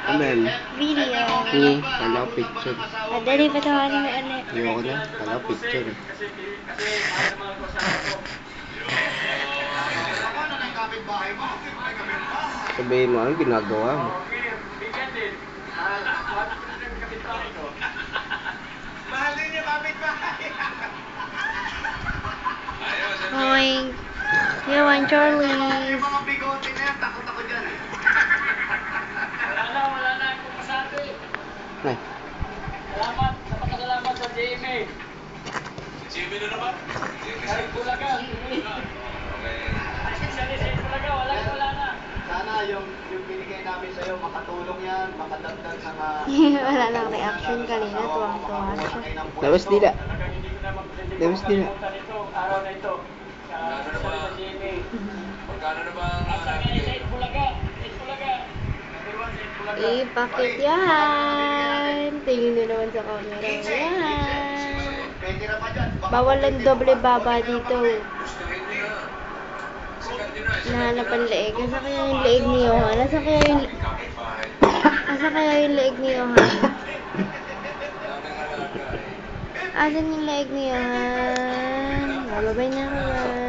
Amen. Video. Kala ko picture. Madali pa tawanin mo ulit. Ayoko na. Kala ko picture. Sabihin mo, anong ginagawa mo? Oink. You want Charlie. Yung mga bigote na yan, takot ako dyan. Wala na akong masabi. Ay, Salamat, napakasalamat sa GMA. GMA na naman? Kahit Bulaga. Especially sa Bulaga, wala na. Sana yung binigay namin sa'yo, makatulong yan, makadagdag sa mga... Wala nang reaction kanina. Tuwang-tuwa siya. labas nila. Talagang hindi ko naman hindi ko Labas nila. makalimutan ito, araw na ito. Sa GMA. Magkano na ba ang... At sa kanya sa Bulaga. Bulaga. Everyone sa Bulaga. Ipakit yan. Tingin nyo naman sa camera. Yan. Pwede na pa dyan. Bawal ang doble baba dito. Nahanap ang leeg. Nasa kaya yung leeg ni Johan? Nasa kaya yung leeg ni Johan? Asan yung leeg ni Johan? Bababay na ako.